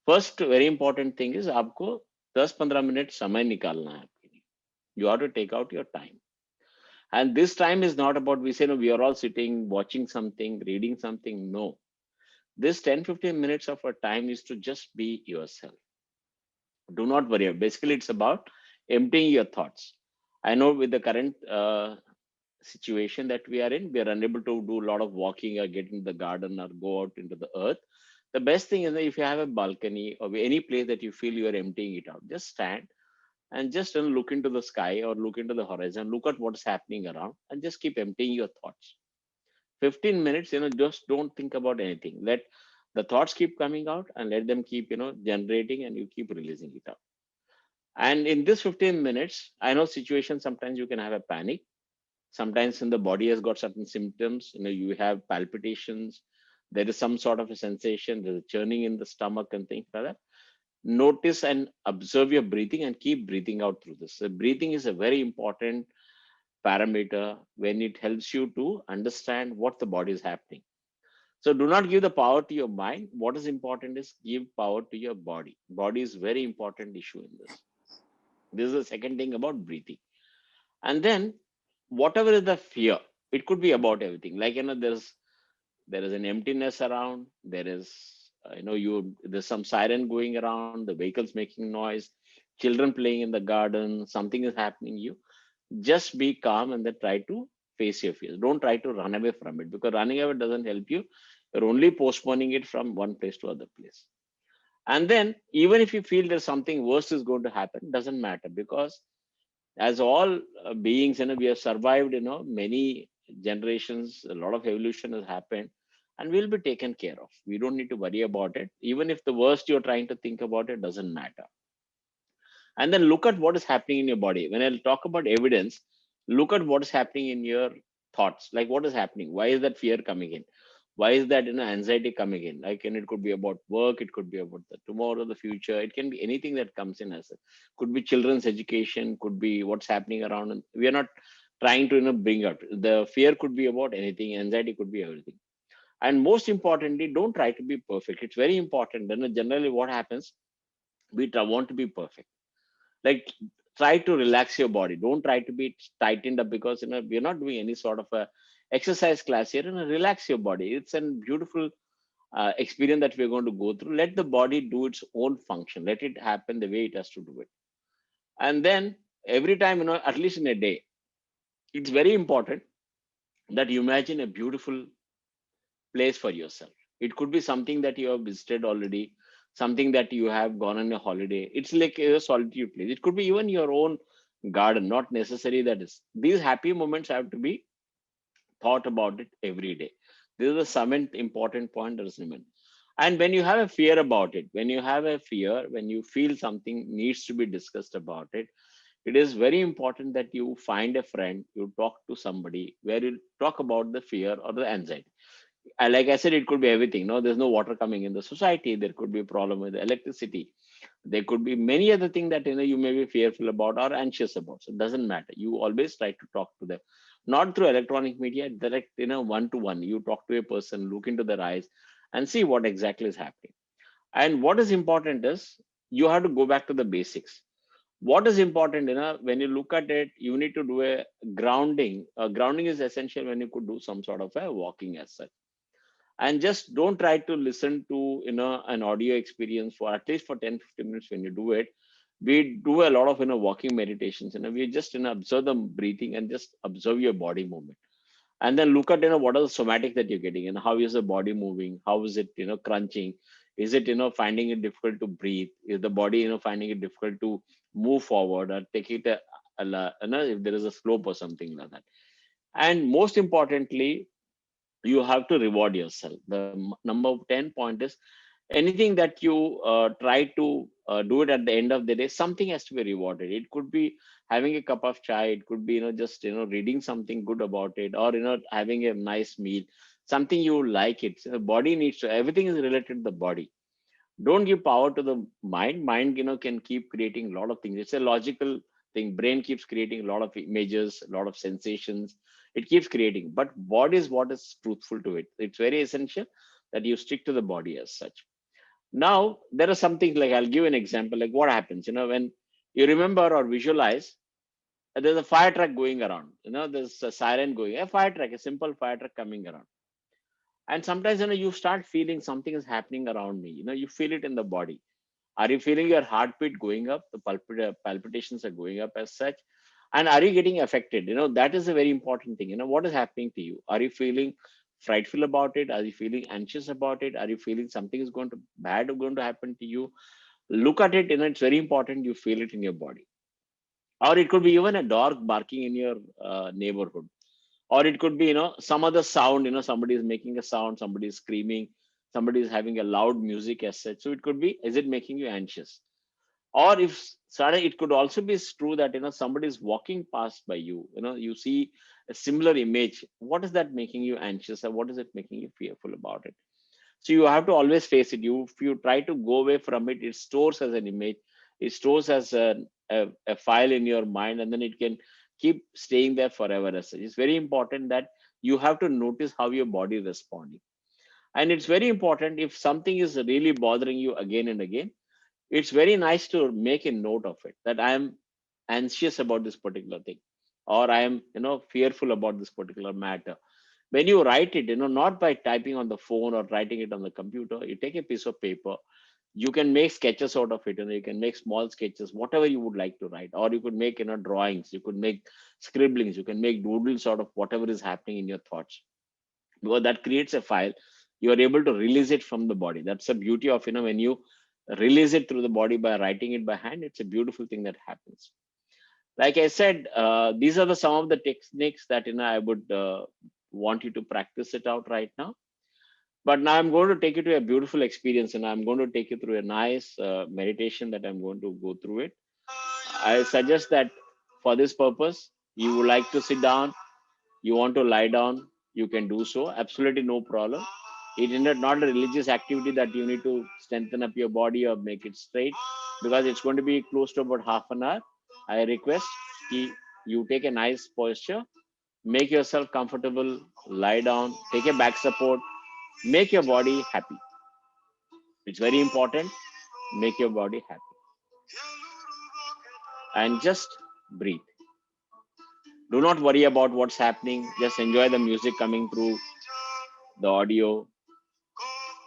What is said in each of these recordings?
First very important thing is आपको 10-15 minute समय निकालना है आपके लिए. You have to take out your time. And this time is not about we say no, we are all sitting, watching something, reading something. No. This 10-15 minutes of our time is to just be yourself. Do not worry. Basically, it's about emptying your thoughts. I know with the current situation that we are in, we are unable to do a lot of walking or get in the garden or go out into the earth. The best thing is that if you have a balcony or any place that you feel you are emptying it out, just stand and just look into the sky or look into the horizon, look at what's happening around and just keep emptying your thoughts. 15 minutes, just don't think about anything. Let the thoughts keep coming out and let them keep, generating, and you keep releasing it out. And in this 15 minutes, I know situations sometimes you can have a panic. Sometimes when the body has got certain symptoms, you have palpitations, there is some sort of a sensation, there's a churning in the stomach and things like that. Notice and observe your breathing and keep breathing out through this. So breathing is a very important parameter when it helps you to understand what the body is happening. So do not give the power to your mind. What is important is give power to your body. Body is very important issue in this. This is the second thing about breathing. And then whatever is the fear, it could be about everything. Like there is an emptiness around. There is there's some siren going around. The vehicles making noise. Children playing in the garden. Something is happening. You just be calm and then try to face your fears. Don't try to run away from it, because running away doesn't help you. You're only postponing it from one place to other place. And then even if you feel there's something worse is going to happen, doesn't matter, because as all beings, we have survived, many generations, a lot of evolution has happened, and we'll be taken care of. We don't need to worry about it. Even if the worst you're trying to think about it doesn't matter. And then look at what is happening in your body. When I talk about evidence, look at what is happening in your thoughts. Like, what is happening? Why is that fear coming in? Why is that anxiety coming in? Like, and it could be about work, it could be about the tomorrow, the future, it can be anything that comes in. As it could be children's education, could be what's happening around, and we are not trying to bring out the fear. Could be about anything. Anxiety could be everything. And most importantly, don't try to be perfect. It's very important. Then generally what happens, we want to be perfect. Like, try to relax your body. Don't try to be tightened up, because we're not doing any sort of a exercise class here. Relax your body. It's a beautiful experience that we're going to go through. Let the body do its own function. Let it happen the way it has to do it. And then every time, at least in a day, it's very important that you imagine a beautiful place for yourself. It could be something that you have visited already, something that you have gone on a holiday. It's like a solitude place. It could be even your own garden, not necessary that is. These happy moments have to be thought about it every day. This is the seventh important point, Rasniman. And when you have a fear about it, when you have a fear, when you feel something needs to be discussed about it, it is very important that you find a friend, you talk to somebody where you talk about the fear or the anxiety. Like I said, it could be everything. No, there's no water coming in the society. There could be a problem with the electricity. There could be many other things that you may be fearful about or anxious about. So it doesn't matter. You always try to talk to them, not through electronic media, direct, one to one. You talk to a person, look into their eyes, and see what exactly is happening. And what is important is you have to go back to the basics. What is important, when you look at it, you need to do a grounding. Grounding is essential when you could do some sort of a walking as such. And just don't try to listen to an audio experience for at least for 10-15 minutes. When you do it, we do a lot of walking meditations, we just observe the breathing and just observe your body movement, and then look at what are the somatic that you're getting, and how is the body moving, how is it crunching, is it finding it difficult to breathe, is the body finding it difficult to move forward or take it if there is a slope or something like that. And most importantly, you have to reward yourself. The number 10 point is anything that you try to do it at the end of the day, something has to be rewarded. It could be having a cup of chai, it could be just reading something good about it, or having a nice meal, something you like it. So the body needs to, everything is related to the body. Don't give power to the mind. Mind can keep creating a lot of things. It's a logical thing. Brain keeps creating a lot of images, a lot of sensations. It keeps creating, but body is what is truthful to it. It's very essential that you stick to the body as such. Now, there are some things like, I'll give an example, like what happens, when you remember or visualize, there's a fire truck going around, there's a siren going, a fire truck, a simple fire truck coming around. And sometimes, you start feeling something is happening around me, you feel it in the body. Are you feeling your heartbeat going up? The palpitations are going up as such. And are you getting affected? That is a very important thing. What is happening to you? Are you feeling frightful about it? Are you feeling anxious about it? Are you feeling something is going to bad going to happen to you? Look at it. It's very important you feel it in your body. Or it could be even a dog barking in your neighborhood. Or it could be, some other sound, somebody is making a sound, somebody is screaming, somebody is having a loud music as such. So it could be, is it making you anxious? Or if suddenly, it could also be true that, somebody is walking past by you, you see a similar image. What is that making you anxious, or what is it making you fearful about it? So you have to always face it. If you try to go away from it, it stores as an image, it stores as a file in your mind, and then it can keep staying there forever as such. It's very important that you have to notice how your body is responding. And it's very important, if something is really bothering you again and again, it's very nice to make a note of it, that I am anxious about this particular thing, or I am, fearful about this particular matter. When you write it, not by typing on the phone or writing it on the computer, you take a piece of paper, you can make sketches out of it, you can make small sketches, whatever you would like to write, or you could make, drawings, you could make scribblings, you can make doodles out of whatever is happening in your thoughts, because that creates a file. You are able to release it from the body. That's the beauty of, when you release it through the body by writing it by hand, it's a beautiful thing that happens. Like I said, these are some of the techniques that, I would want you to practice it out right now. But now I'm going to take you to a beautiful experience, and I'm going to take you through a nice meditation that I'm going to go through it. I suggest that for this purpose, you would like to sit down, you want to lie down, you can do so. Absolutely no problem. It is not a religious activity that you need to strengthen up your body or make it straight, because it's going to be close to about half an hour. I request you take a nice posture, make yourself comfortable, lie down, take a back support, make your body happy. It's very important. Make your body happy. And just breathe. Do not worry about what's happening. Just enjoy the music coming through the audio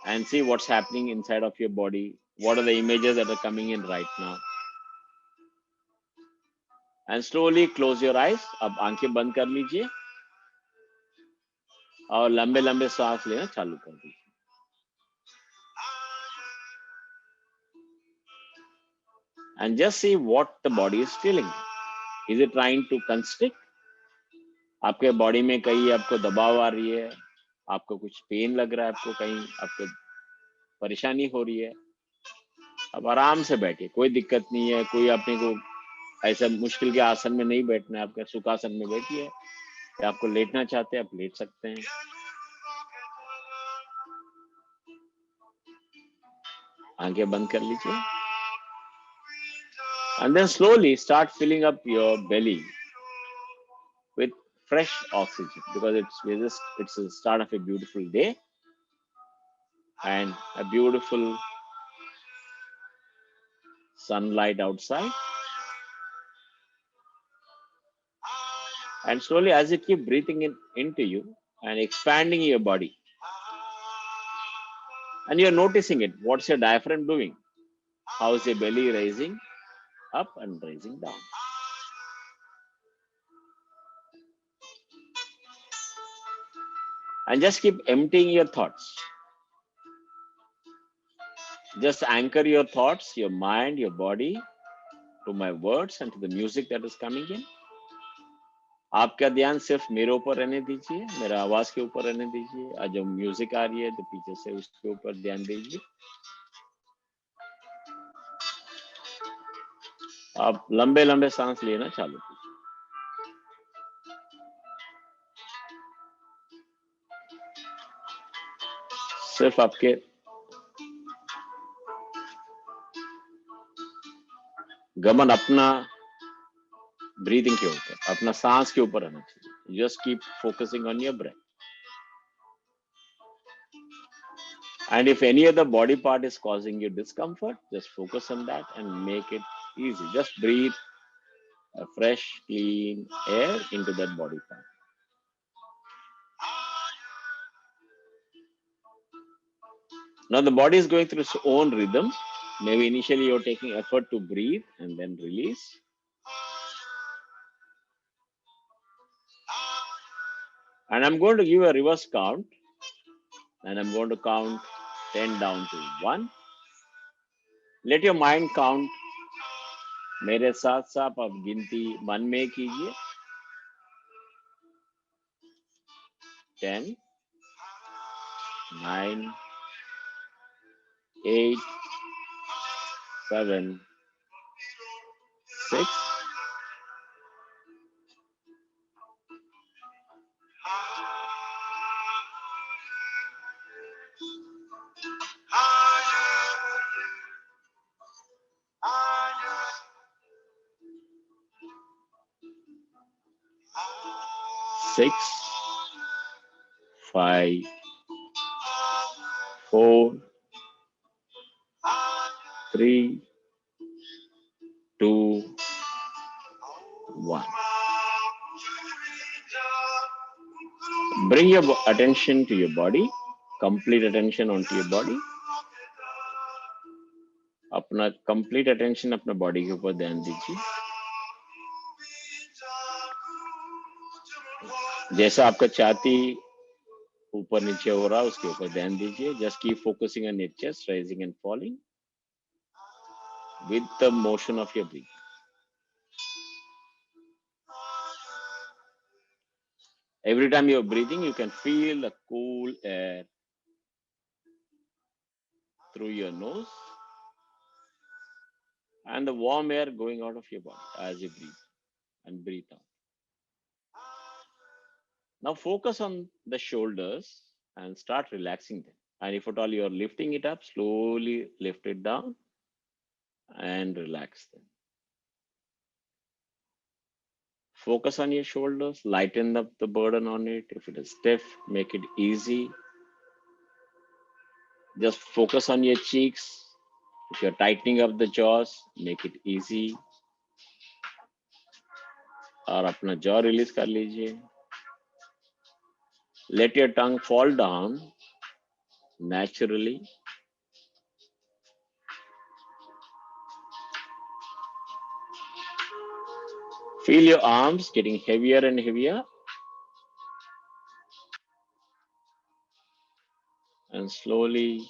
and see what's happening inside of your body. What are the images that are coming in right now? And slowly close your eyes. अब आंखें बंद कर लीजिए और लंबे लंबे सांस लेना चालू कर दीजिए. And just see what the body is feeling. Is it trying to constrict? आपके बॉडी में कहीं आपको दबाव आ रही है, आपको कुछ पेन लग रहा है, आपको कहीं आपको परेशानी हो रही है, अब आराम से बैठिए, कोई दिक्कत नहीं है. कोई अपने को ऐसा मुश्किल के आसन में नहीं बैठना है, आपका सुखासन में बैठिए. या आपको लेटना चाहते हैं, आप लेट सकते हैं. आंखें बंद कर लीजिए. And then slowly start filling up your belly with fresh oxygen, because it's the start of a beautiful day and a beautiful sunlight outside. And slowly, as you keep breathing into you and expanding your body, and you're noticing it, what's your diaphragm doing? How's your belly raising up and raising down? And just keep emptying your thoughts. Just anchor your thoughts, your mind, your body to my words and to the music that is coming in. आपका ध्यान सिर्फ मेरे ऊपर रहने दीजिए, मेरा आवाज के ऊपर रहने दीजिए. आज जो म्यूजिक आ रही है तो पीछे से उसके ऊपर ध्यान दीजिए. आप लंबे लंबे सांस लेना चालू कीजिए. सिर्फ आपके गमन अपना ब्रीदिंग के ऊपर, अपना सांस के ऊपर रहना चाहिए. Just keep focusing on your breath. And if any other body part is causing you discomfort, just focus on that and make it easy. Just breathe a fresh, clean air into that body part. Now the body is going through its own rhythm. Maybe initially you're taking effort to breathe and then release. And I'm going to give a reverse count. And I'm going to count 10 down to 1. Let your mind count. मेरे साथ साथ आप गिनती मन में कीजिए. 10, 9, 8, 7, 6, 6, 5, 4, 3, 2, 1. Bring your attention to your body, complete attention onto your body. अपना complete attention अपना body के ऊपर ध्यान दीजिए. जैसा आपका छाती ऊपर नीचे हो रहा है उसके ऊपर ध्यान दीजिए. Just keep focusing on your chest rising and falling with the motion of your breathing. Every time you're breathing, you can feel the cool air through your nose and the warm air going out of your body as you breathe and breathe out. Now focus on the shoulders and start relaxing them. And if at all you're lifting it up, slowly lift it down and relax them. Focus on your shoulders, lighten up the burden on it. If it is stiff, make it easy. Just focus on your cheeks. If you're tightening up the jaws, make it easy. और अपना jaw release कर लीजिए. Let your tongue fall down naturally. Feel your arms getting heavier and heavier. And slowly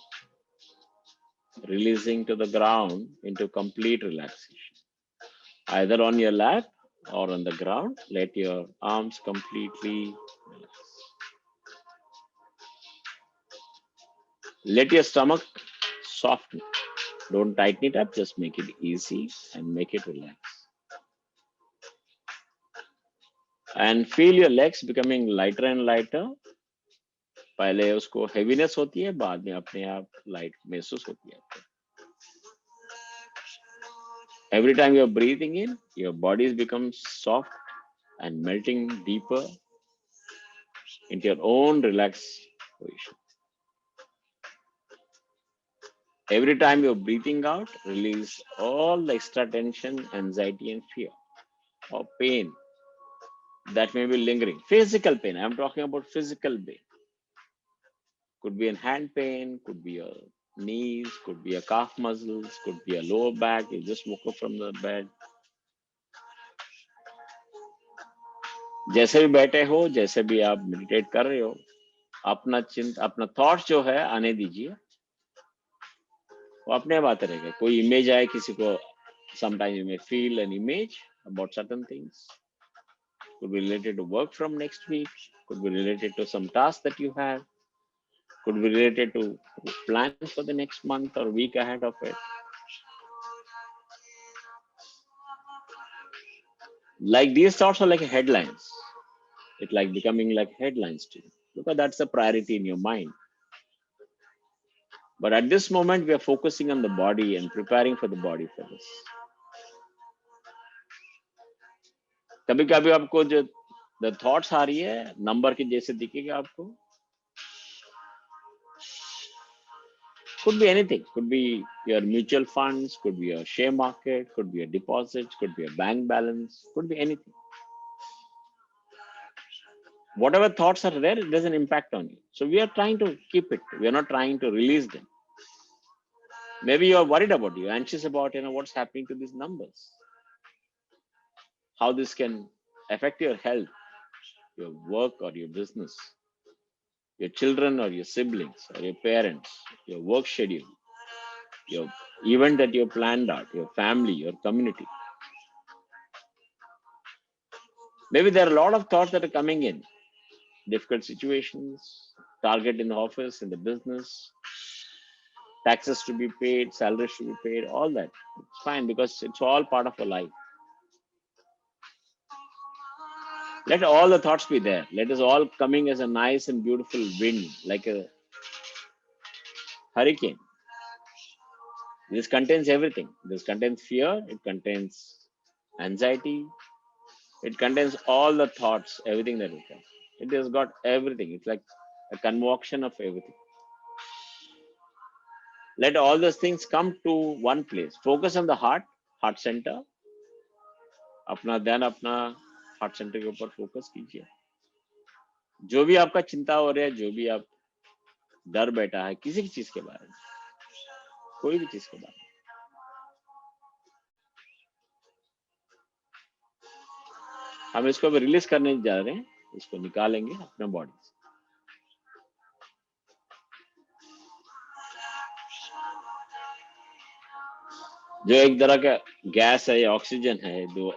releasing to the ground into complete relaxation. Either on your lap or on the ground, let your arms completely relax. Let your stomach soften. Don't tighten it up, just make it easy and make it relax. And feel your legs becoming lighter and lighter. पहले उसको heaviness होती है, बाद में अपने आप light महसूस होती है. Every time you're breathing in, your body becomes soft and melting deeper into your own relaxed position. Every time you're breathing out, release all the extra tension, anxiety, and fear or pain that may be lingering. Physical pain. I'm talking about physical pain. Could be in hand pain, could be your knees, could be your calf muscles, could be your lower back. You just woke up from the bed. जैसे भी बैठे हो, जैसे भी आप meditate कर रहे हो, अपना थॉट्स जो है आने दीजिए. वो अपने आप आते रहेगा. कोई इमेज आए किसी को, sometimes you may feel an image about certain things. Could be related to work from next week, could be related to some task that you have, could be related to plans for the next month or week ahead of it. Like these thoughts are like headlines. It's like becoming like headlines to you, because that's a priority in your mind. But at this moment, we are focusing on the body and preparing for the body for this. कभी कभी आपको जो the thoughts आ रही है number के जैसे दिखेगा आपको, could be anything, could be your mutual funds, could be your share market, could be your deposits, could be your bank balance, could be anything. Whatever thoughts are there, there's an impact on you. So we are trying to keep it. We are not trying to release them. Maybe you are worried about, you anxious about, what's happening to these numbers, how this can affect your health, your work or your business, your children or your siblings or your parents, your work schedule, your event that you planned out, your family, your community. Maybe there are a lot of thoughts that are coming in, difficult situations, target in the office, in the business, taxes to be paid, salaries to be paid, all that. It's fine because it's all part of your life. Let all the thoughts be there. Let us all coming as a nice and beautiful wind, like a hurricane. This contains everything. This contains fear, it contains anxiety, it contains all the thoughts, everything that it has. It has got everything. It's like a concoction of everything. Let all those things come to one place. Focus on the heart center. अपना ध्यान अपना heart centre के ऊपर focus कीजिए. जो भी आपका चिंता हो रहा है, जो भी आप डर बैठा है किसी की चीज के बारे में, कोई भी चीज के बारे में, हम इसको अभी रिलीज करने जा रहे हैं. इसको निकालेंगे अपने बॉडी से. जो एक तरह का गैस है या ऑक्सीजन है, जो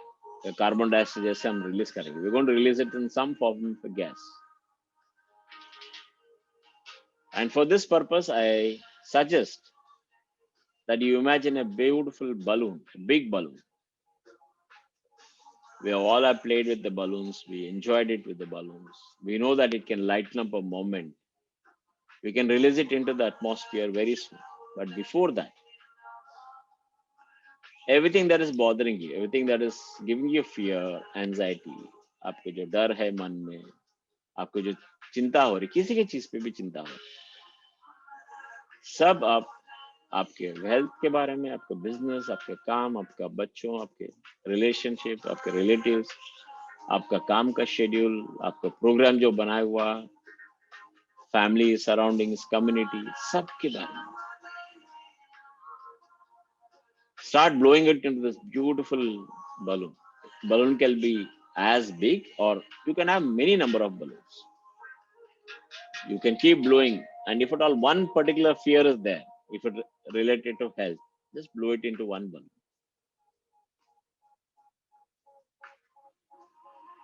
कार्बन डाइऑक्साइड जैसे हम रिलीज करेंगे, we going to release it in some form of gas. And for this purpose, I suggest that you imagine a beautiful balloon, a big balloon. We all have played with the balloons. We enjoyed it with the balloons. We know that it can lighten up a moment. We can release it into the atmosphere very soon. But before that, everything that is bothering you, everything that is giving you fear, anxiety, आपको जो डर है मन में, आपको जो चिंता हो रही, किसी की चीज पे भी चिंता हो रही, सब आप आपके हेल्थ के बारे में, आपके बिजनेस, आपके काम, आपका बच्चों, आपके रिलेशनशिप, आपके रिलेटिव्स, आपका काम का शेड्यूल, आपका प्रोग्राम जो बनाया हुआ, फैमिली, सराउंडिंग्स, कम्युनिटी, सब के बारे में. Start blowing it into this beautiful balloon. Balloon can be as big, or you can have many number of balloons. You can keep blowing, and if at all one particular fear is there, if it related to health, just blow it into one balloon.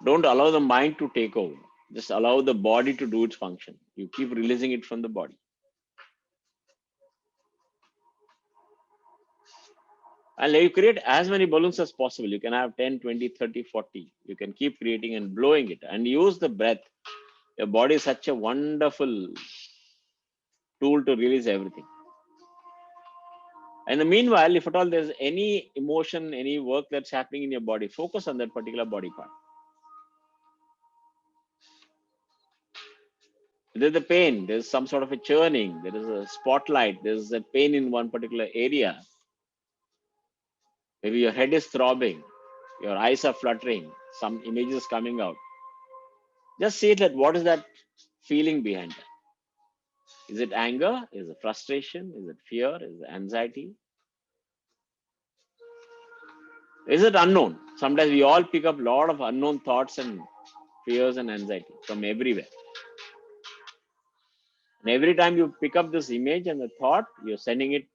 Don't allow the mind to take over. Just allow the body to do its function. You keep releasing it from the body. And you create as many balloons as possible. You can have 10, 20, 30, 40. You can keep creating and blowing it, and use the breath. Your body is such a wonderful tool to release everything. And in the meanwhile, if at all there's any emotion, any work that's happening in your body, focus on that particular body part. There's the pain, there's some sort of a churning, there is a spotlight, there's a pain in one particular area. Maybe your head is throbbing, your eyes are fluttering, some images coming out. Just see that what is that feeling behind that? Is it anger? Is it frustration? Is it fear? Is it anxiety? Is it unknown? Sometimes we all pick up a lot of unknown thoughts and fears and anxiety from everywhere. And every time you pick up this image and the thought, you're sending it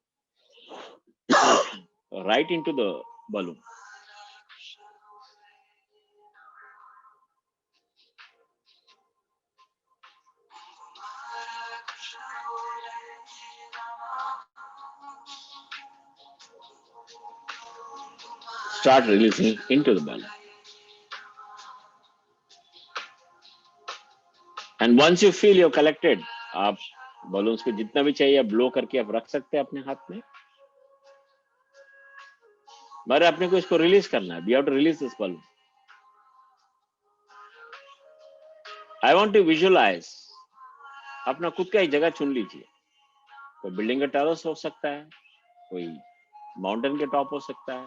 right into the balloon. Start releasing into the balloon. And once you feel you're collected, आप balloons को जितना भी चाहिए blow करके आप रख सकते हैं अपने हाथ में. मगर अपने को इसको release करना है. We have to release this balloon. I want to visualize. अपना खुद का एक जगह चुन लीजिए. कोई बिल्डिंग का टेरेस हो सकता है, कोई माउंटेन के टॉप हो सकता है,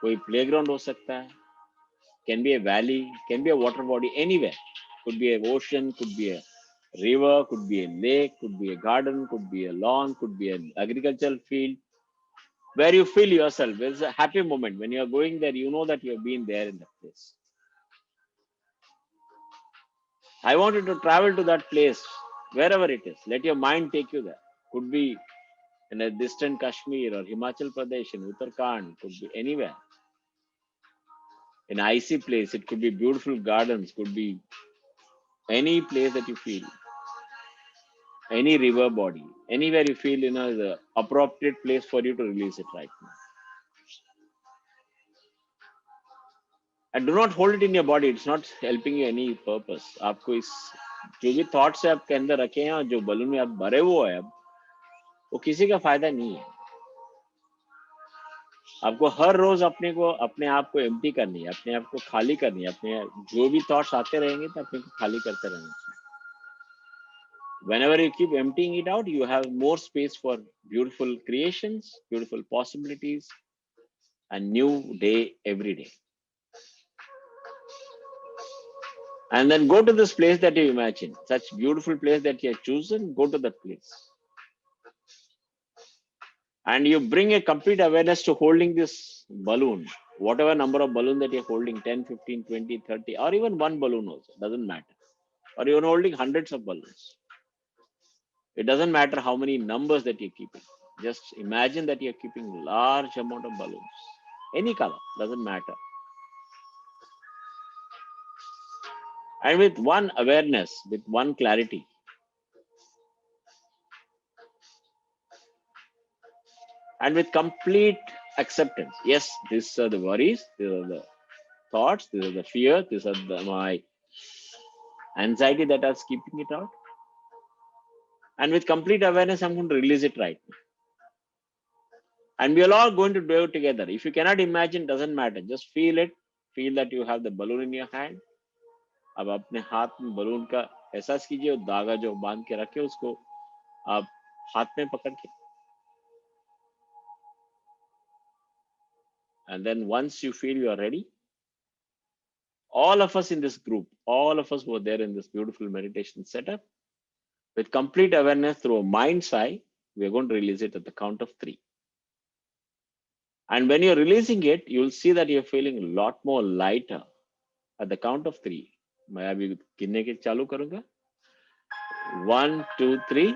कोई प्लेग्राउंड हो सकता है, can be a valley, can be a water body, anywhere. Could be an ocean, could be a river, could be a lake, could be a garden, could be a lawn, could be an agricultural field, where you feel yourself. There's a happy moment when you're going there, you know that you've been there in that place. I want you to travel to that place, wherever it is. Let your mind take you there. Could be in a distant Kashmir or Himachal Pradesh, in Uttarakhand, could be anywhere. An icy place, it could be beautiful gardens, could be any place that you feel, any river body, anywhere you feel, the appropriate place for you to release it right now. And do not hold it in your body. It's not helping you any purpose. आपको इस जो भी thoughts है आपके अंदर रखे हैं और जो बलून में आप भरे हुए हैं अब, वो किसी का फायदा नहीं है. आपको हर रोज अपने आप को एम्प्टी करनी है, अपने आप को खाली करनी है. अपने जो भी थॉट्स आते रहेंगे तो अपने को खाली करते रहना चाहिए. Whenever you keep emptying it out, you have more space for beautiful creations, beautiful possibilities, and new day every day. And then go to this place that you imagine, such beautiful place that you have chosen, go to that place. And you bring a complete awareness to holding this balloon, whatever number of balloon that you're holding, 10, 15, 20, 30, or even one balloon also, doesn't matter. Or you're holding hundreds of balloons. It doesn't matter how many numbers that you're keeping. Just imagine that you're keeping large amount of balloons. Any color, doesn't matter. And with one awareness, with one clarity, and with complete acceptance. Yes, these are the worries, these are the thoughts, these are the fear, these are my anxiety that is keeping it out. And with complete awareness, I'm going to release it right now. And we are all going to do it together. If you cannot imagine, doesn't matter. Just feel it. Feel that you have the balloon in your hand. अब अपने हाथ में balloon का एहसास कीजिए, धागा जो बांध के रखे उसको आप हाथ में पकड़ के. And then once you feel you are ready, all of us in this group, all of us who are there in this beautiful meditation setup, with complete awareness through a mind's eye, we are going to release it at the count of 3. And when you're releasing it, you'll see that you're feeling a lot more lighter at the count of 3. मैं अभी गिनने के चालू करूंगा. 1, 2, 3.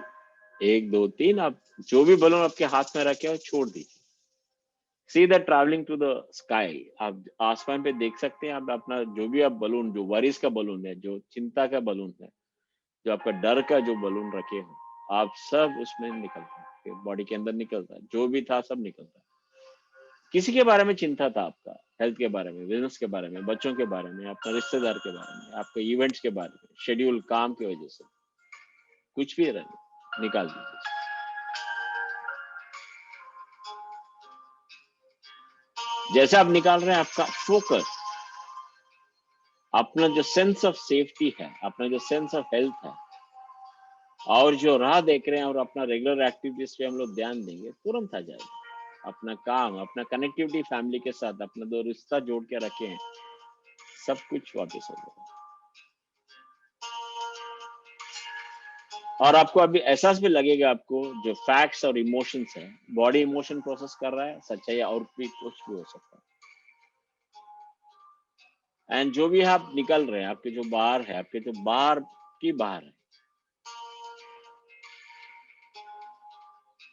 1, 2, 3. आप जो भी balloon आपके हाथ में रखे हो छोड़ दीजिए. See that traveling to the sky. आप आसमान पे देख सकते हैं. आप अपना जो भी आप बलून, जो वरीज का बलून है, जो चिंता का बलून है, जो आपका डर का जो बलून रखे हो, आप सब उसमें निकलता है, बॉडी के अंदर निकलता है. जो भी था सब निकलता है. किसी के बारे में चिंता था आपका, हेल्थ के बारे में, बिजनेस के बारे में, बच्चों के बारे में, अपने रिश्तेदार के बारे में, आपके इवेंट्स के बारे में, शेड्यूल काम की वजह से, कुछ भी रहे, निकाल दीजिए. जैसे आप निकाल रहे हैं, आपका फोकस, अपना जो सेंस ऑफ सेफ्टी है, अपना जो सेंस ऑफ हेल्थ है, और जो राह देख रहे हैं, और अपना रेगुलर एक्टिविटीज पे हम लोग ध्यान देंगे, तुरंत आ जाएगा. अपना काम, अपना कनेक्टिविटी फैमिली के साथ, अपना जो रिश्ता जोड़ के रखे हैं, सब कुछ वापस हो जाएगा. और आपको अभी एहसास भी लगेगा, आपको जो फैक्ट्स और इमोशंस है, बॉडी इमोशन प्रोसेस कर रहा है, सच्चाई और भी कुछ भी हो सकता है. एंड जो भी आप निकल रहे हैं, आपके जो बाहर है, आपके जो बाहर की बाहर है,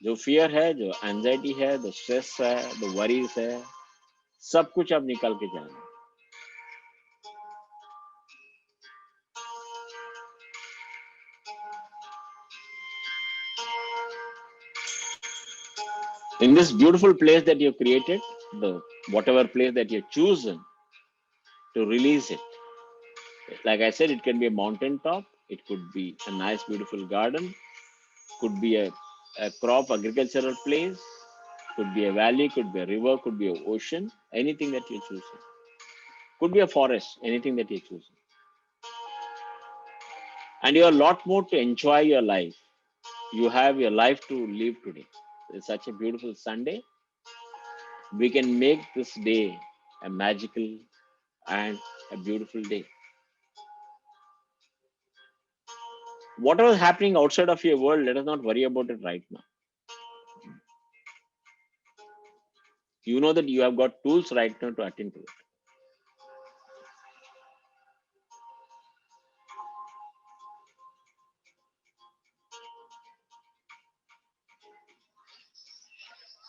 जो फियर है, जो एंजाइटी है, जो स्ट्रेस है, जो वरीज है, सब कुछ आप निकल के जाना. In this beautiful place that you created, the whatever place that you've chosen to release it, like I said, it can be a mountain top, it could be a nice beautiful garden, could be a crop agricultural place, could be a valley, could be a river, could be an ocean, anything that you choose. Could be a forest, anything that you choose. and you have a lot more to enjoy your life. You have your life to live today. It's such a beautiful Sunday. We can make this day a magical and a beautiful day. Whatever is happening outside of your world, let us not worry about it right now. You know that you have got tools right now to attend to it.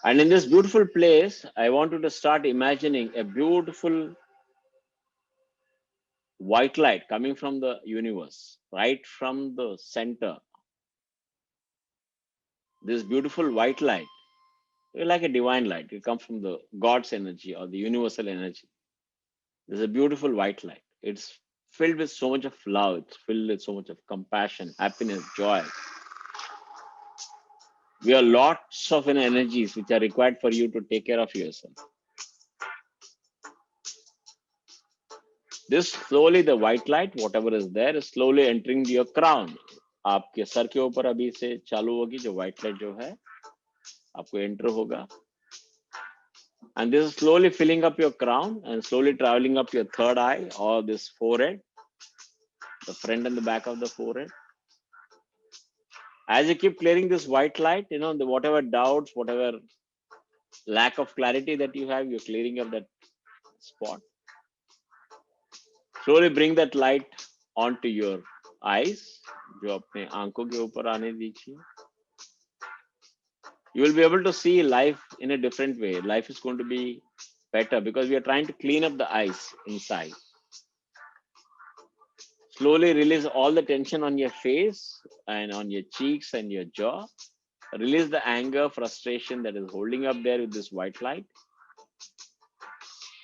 And in this beautiful place, I want you to start imagining a beautiful white light coming from the universe, right from the center. This beautiful white light, like a divine light, it comes from the God's energy or the universal energy. There's a beautiful white light. It's filled with so much of love, it's filled with so much of compassion, happiness, joy. We have lots of energies which are required for you to take care of yourself. This slowly, the white light, whatever is there, is slowly entering your crown. आपके sir के ऊपर अभी से चालू होगी जो white light जो है आपको enter होगा. And this is slowly filling up your crown and slowly traveling up your third eye or this forehead, the front and the back of the forehead. As you keep clearing this white light, you know, the whatever doubts, whatever lack of clarity that you have, you're clearing up that spot. Slowly bring that light onto your eyes, जो अपने आंखों के ऊपर आने दीजिए. You will be able to see life in a different way. Life is going to be better because we are trying to clean up the eyes inside. Slowly release all the tension on your face and on your cheeks and your jaw. Release the anger, frustration that is holding up there with this white light.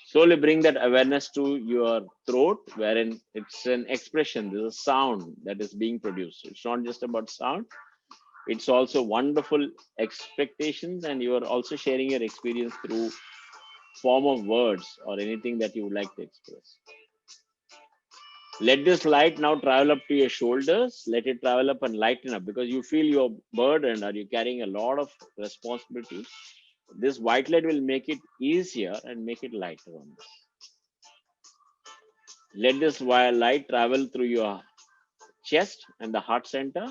Slowly bring that awareness to your throat, wherein it's an expression, there's a sound that is being produced. It's not just about sound, it's also wonderful expectations, and you are also sharing your experience through form of words or anything that you would like to express. Let this light now travel up to your shoulders. Let it travel up and lighten up because you feel you're burdened or you're carrying a lot of responsibility. This white light will make it easier and make it lighter on this. Let this light travel through your chest and the heart center,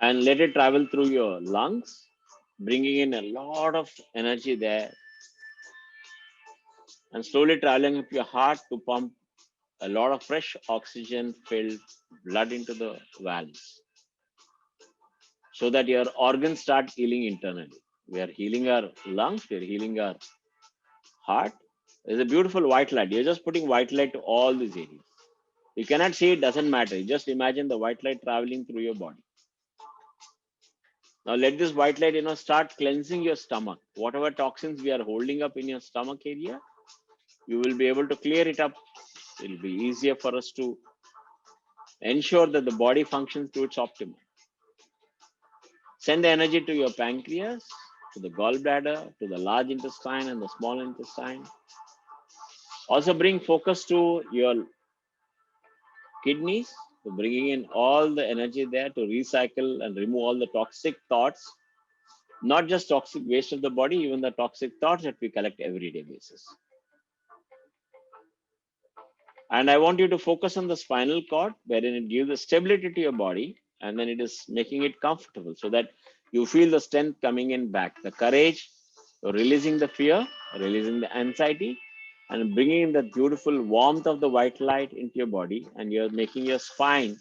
and let it travel through your lungs, bringing in a lot of energy there, and slowly traveling up your heart to pump a lot of fresh oxygen filled blood into the valves so that your organs start healing internally. We are healing our lungs, we are healing our heart. There's a beautiful white light. You're just putting white light to all these areas. You cannot see it, doesn't matter. Just imagine the white light traveling through your body. Now let this white light, start cleansing your stomach. Whatever toxins we are holding up in your stomach area, you will be able to clear it up. It will be easier for us to ensure that the body functions to its optimum. Send the energy to your pancreas, to the gallbladder, to the large intestine and the small intestine. Also bring focus to your kidneys, to bringing in all the energy there to recycle and remove all the toxic thoughts, not just toxic waste of the body, even the toxic thoughts that we collect everyday basis. And I want you to focus on the spinal cord, wherein it gives the stability to your body, and then it is making it comfortable so that you feel the strength coming in back, the courage, releasing the fear, releasing the anxiety, and bringing in that beautiful warmth of the white light into your body. And you're making your spine,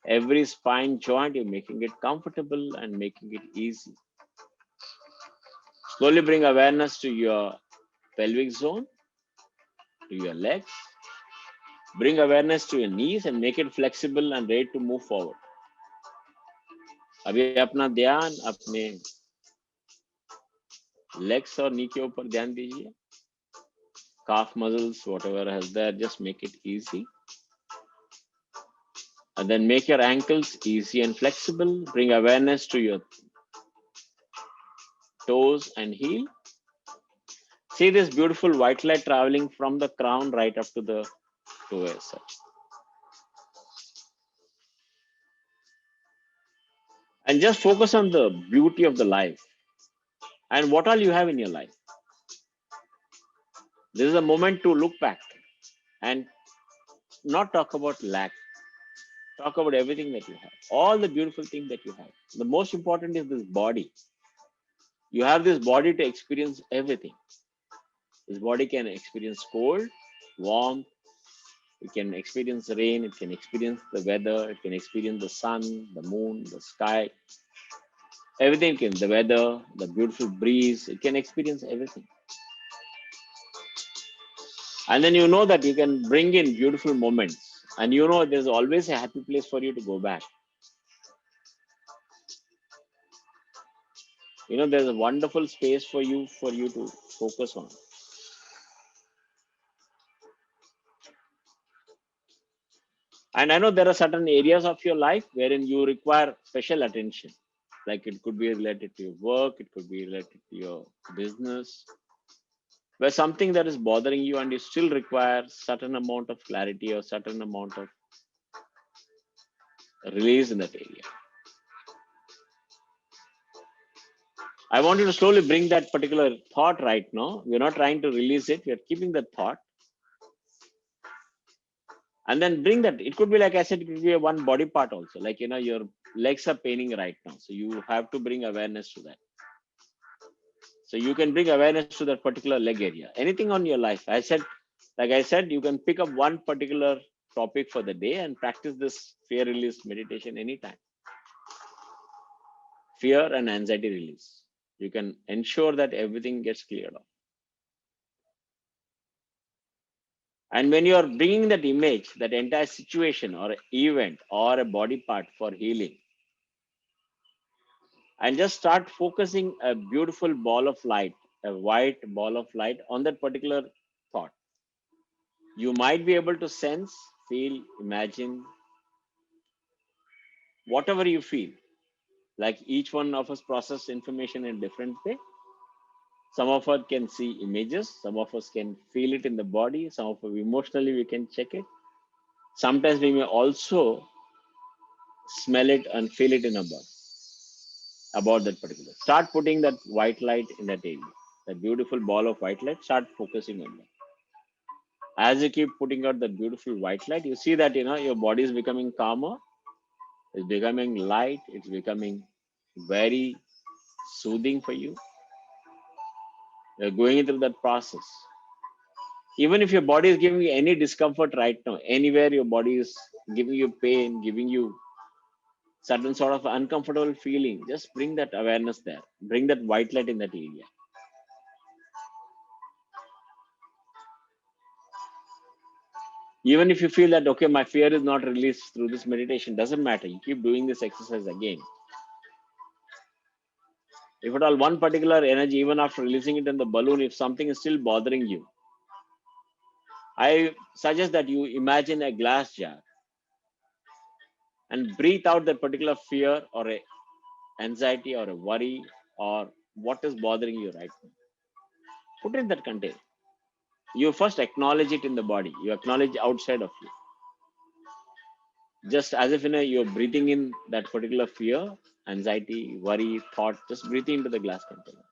every spine joint, you're making it comfortable and making it easy. Slowly bring awareness to your pelvic zone, to your legs. Bring awareness to your knees and make it flexible and ready to move forward. अभी अपना ध्यान अपने legs और knee के ऊपर ध्यान दीजिए. Calf muscles, whatever has there, just make it easy. And then make your ankles easy and flexible. Bring awareness to your toes and heel. See this beautiful white light traveling from the crown right up to the toe itself. and just focus on the beauty of the life and what all you have in your life. This is a moment to look back and not talk about lack. Talk about everything that you have, all the beautiful things that you have. The most important is this body. You have this body to experience everything. This body can experience cold, warmth, it can experience rain, it can experience the weather, it can experience the sun, the moon, the sky. Everything can, the weather, the beautiful breeze, it can experience everything. And then you know that you can bring in beautiful moments. And you know there's always a happy place for you to go back. You know, there's a wonderful space for you to focus on. And I know there are certain areas of your life wherein you require special attention. Like it could be related to your work, it could be related to your business, where something that is bothering you and you still require certain amount of clarity or certain amount of release in that area. I want you to slowly bring that particular thought right now. We're not trying to release it, we're keeping that thought. And then bring that. It could be, like I said, it could be a one body part also. Like, you know, your legs are paining right now. So you have to bring awareness to that. So you can bring awareness to that particular leg area. Anything on your life. Like I said, you can pick up one particular topic for the day and practice this fear release meditation anytime. Fear and anxiety release. You can ensure that everything gets cleared off. And when you are bringing that image, that entire situation or event or a body part for healing, and just start focusing a beautiful ball of light, a white ball of light on that particular thought. You might be able to sense, feel, imagine whatever you feel. Like each one of us process information in a different way. Some of us can see images, some of us can feel it in the body, some of us emotionally we can check it. Sometimes we may also smell it and feel it in our body about that particular. Start putting that white light in that area, that beautiful ball of white light. Start focusing on that. As you keep putting out that beautiful white light, you see that, you know, your body is becoming calmer, it's becoming light, it's becoming very soothing for you. You're going through that process. Even if your body is giving you any discomfort right now, anywhere your body is giving you pain, giving you certain sort of uncomfortable feeling, just bring that awareness there. Bring that white light in that area. Even if you feel that, okay, my fear is not released through this meditation, doesn't matter. You keep doing this exercise again. If at all one particular energy, even after releasing it in the balloon, if something is still bothering you, I suggest that you imagine a glass jar and breathe out that particular fear or a anxiety or a worry or what is bothering you right now. Put it in that container. You first acknowledge it in the body. You acknowledge outside of you. Just as if, you know, you're breathing in that particular fear, anxiety, worry, thought, just breathing into the glass container.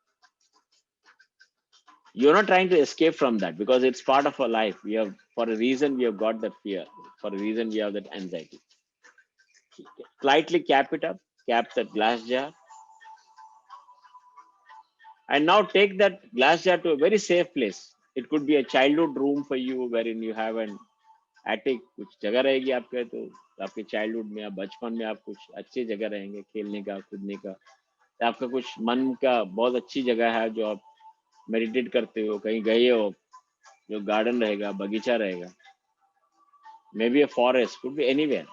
You're not trying to escape from that because it's part of our life. We have, for a reason, we have got that fear. For a reason, we have that anxiety. Slightly cap it up, cap that glass jar, and now take that glass jar to a very safe place. It could be a childhood room for you wherein you have an attic. कुछ जगह रहेगी आपके, तो आपके childhood में या बचपन में आप कुछ अच्छी जगह रहेंगे खेलने का, कूदने का. आपका कुछ मन का बहुत अच्छी जगह है जो आप मेडिटेट करते हो, कहीं गए हो, जो गार्डन रहेगा, बगीचा रहेगा. Maybe a forest, could be anywhere,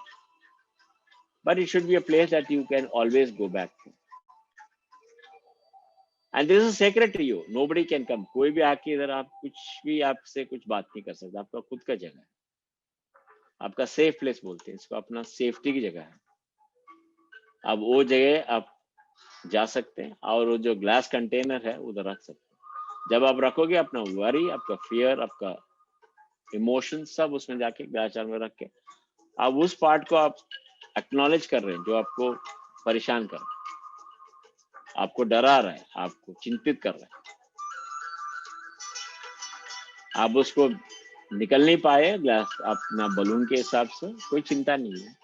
but it should be a place that you can always go back to. And this is sacred to you. Nobody can come. कोई भी आके इधर आप कुछ भी आपसे कुछ बात नहीं कर सकता. आपका खुद का जगह है. आपका सेफ प्लेस बोलते हैं इसको. अपना सेफ्टी की जगह है. अब वो जगह आप जा सकते हैं और वो जो ग्लास कंटेनर है उधर रख सकते हैं. जब आप रखोगे अपना वरी, आपका फियर, आपका इमोशन सब उसमें जाके ग्लास जार में रख के, आप उस पार्ट को आप एक्नॉलेज कर रहे हैं जो आपको परेशान कर रहा है. आपको डरा रहा है, आपको चिंतित कर रहा है, आप उसको निकल नहीं पाए ग्लास अपना बलून के हिसाब से, कोई चिंता नहीं है,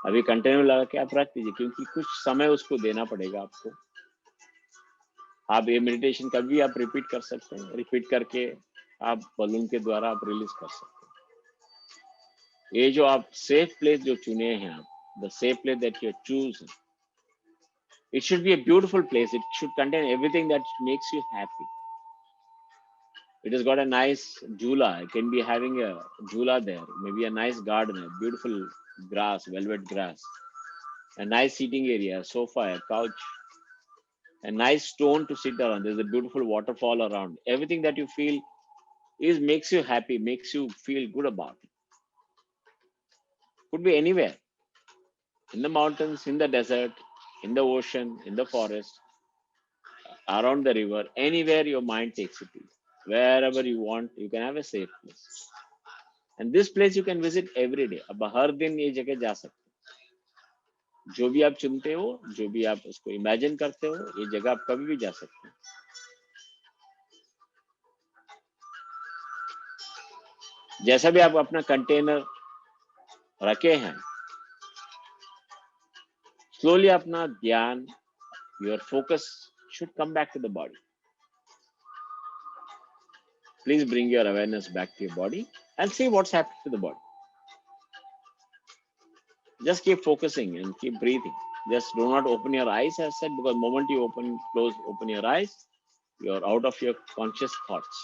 अभी कंटेनर लगा के आप रख दीजिए, क्योंकि कुछ समय उसको देना पड़ेगा आपको। आप ये मेडिटेशन कभी भी आप रिपीट कर सकते हैं, रिपीट करके आप बलून के द्वारा आप रिलीज कर सकते हैं। ये जो आप सेफ प्लेस जो चुने हैं आप, the safe place that you choose, it should be a beautiful place, it should contain everything that makes you happy. It has got a nice jula, it can be having a jula there, maybe a nice garden, a beautiful grass, velvet grass, a nice seating area, a sofa, a couch, a nice stone to sit around, there's a beautiful waterfall around, everything that you feel is makes you happy, makes you feel good about it. Could be anywhere, in the mountains, in the desert, in the ocean, in the forest, around the river, anywhere your mind takes you to, wherever you want, you can have a safe place. And this place you can visit every day. अब हर दिन ये जगह जा सकते हो, जो भी आप चुनते हो, जो भी आप उसको इमेजिन करते हो, ये जगह आप कभी भी जा सकते हो। जैसा भी आप अपना कंटेनर रखे हैं, slowly अपना ध्यान, your focus should come back to the body. Please bring your awareness back to your body and see what's happening to the body. Just keep focusing and keep breathing. Just do not open your eyes, as said, because the moment you open your eyes, you're out of your conscious thoughts.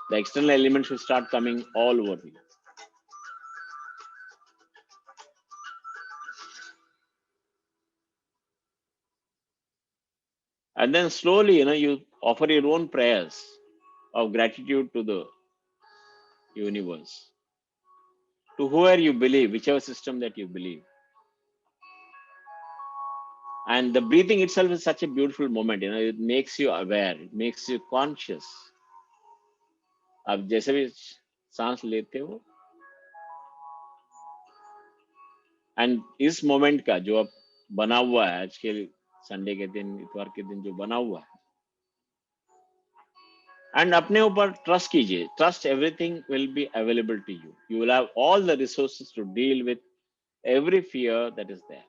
The external elements will start coming all over you. And then slowly, you offer your own prayers of gratitude to the universe, to whoever you believe, whichever system that you believe. And the breathing itself is such a beautiful moment, it makes you aware, it makes you conscious. आप जैसे भी सांस लेते हो, and इस moment का जो अब बना हुआ है, आज के संडे के दिन, इतवार के दिन जो बना हुआ है, एंड अपने ऊपर ट्रस्ट कीजिए, trust everything will be available to you, you will have all the resources to deal with every fear that is there,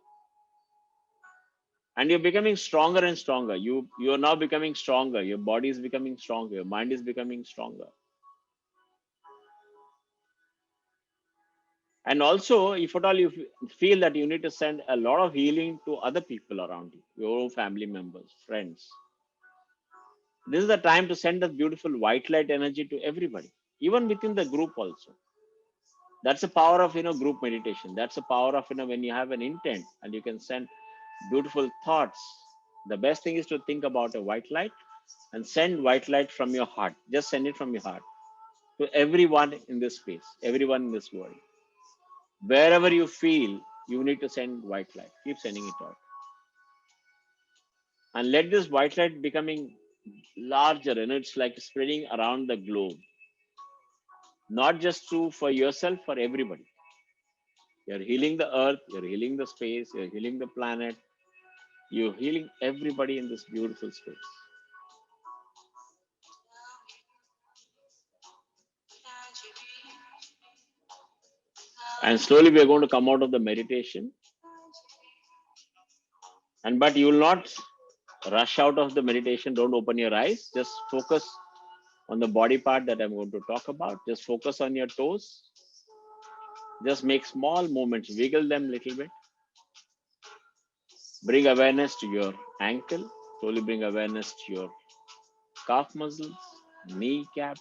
and you're becoming stronger and stronger. You are now becoming stronger, your body is becoming stronger, your mind is becoming stronger. And also, if at all you feel that you need to send a lot of healing to other people around you, your own family members, friends, this is the time to send that beautiful white light energy to everybody, even within the group also. That's the power of group meditation. That's the power of when you have an intent and you can send beautiful thoughts. The best thing is to think about a white light and send white light from your heart. Just send it from your heart to everyone in this space, everyone in this world. Wherever you feel you need to send white light, keep sending it out. And let this white light becoming larger, it's like spreading around the globe. Not just true for yourself, for everybody. You're healing the earth, you're healing the space, you're healing the planet, you're healing everybody in this beautiful space. And slowly we are going to come out of the meditation. But you will not rush out of the meditation. Don't open your eyes. Just focus on the body part that I'm going to talk about. Just focus on your toes. Just make small movements, wiggle them a little bit. Bring awareness to your ankle. Slowly bring awareness to your calf muscles, kneecap,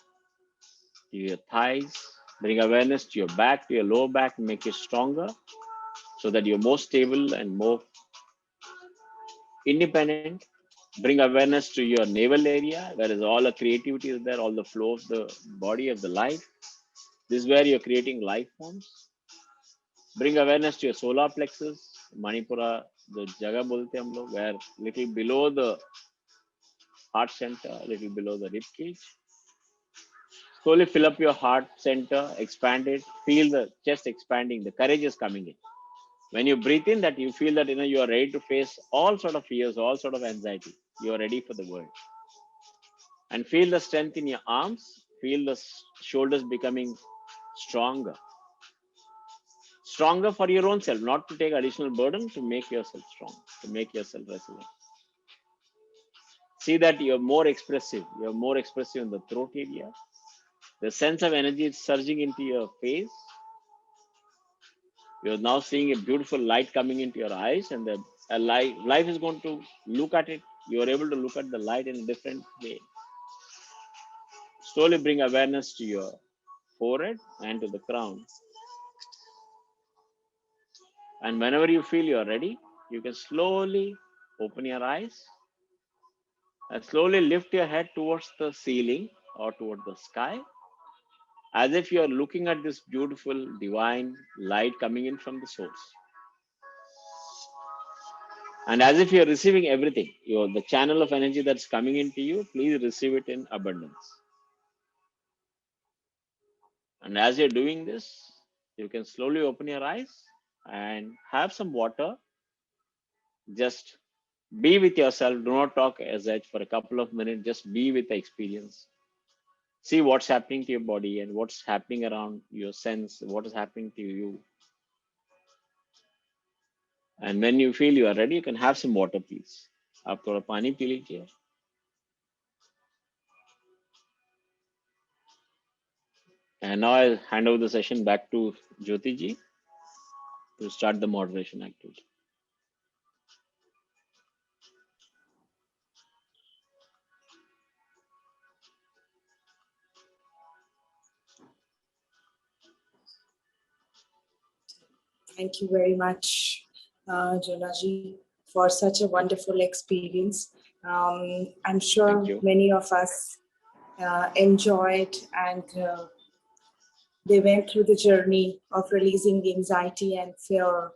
to your thighs. Bring awareness to your back, to your lower back, make it stronger so that you're more stable and more independent. Bring awareness to your navel area, where all the creativity is there, all the flow of the body of the life. This is where you're creating life forms. Bring awareness to your solar plexus, Manipura, the jaga bolte hum log, where little below the heart center, little below the rib cage. Slowly fill up your heart center, expand it, feel the chest expanding, the courage is coming in. When you breathe in, that you feel that you are ready to face all sort of fears, all sort of anxiety. You are ready for the world. And feel the strength in your arms. Feel the shoulders becoming stronger. Stronger for your own self, not to take additional burden, to make yourself strong, to make yourself resilient. See that you're more expressive. You're more expressive in the throat area. The sense of energy is surging into your face. You're now seeing a beautiful light coming into your eyes, and the life is going to look at it. You're able to look at the light in a different way. Slowly bring awareness to your forehead and to the crown. And whenever you feel you're ready, you can slowly open your eyes and slowly lift your head towards the ceiling or toward the sky, as if you are looking at this beautiful divine light coming in from the source. And as if you're receiving everything, the channel of energy that's coming into you, please receive it in abundance. And as you're doing this, you can slowly open your eyes and have some water. Just be with yourself. Do not talk as such for a couple of minutes. Just be with the experience. See what's happening to your body and what's happening around your sense, what is happening to you. And when you feel you are ready, you can have some water, please. आप थोड़ा पानी P लीजिए. And now I'll hand over the session back to Jyoti ji to start the moderation activity. Thank you very much, Jonaji, for such a wonderful experience. I'm sure many of us enjoyed, and they went through the journey of releasing the anxiety and fear.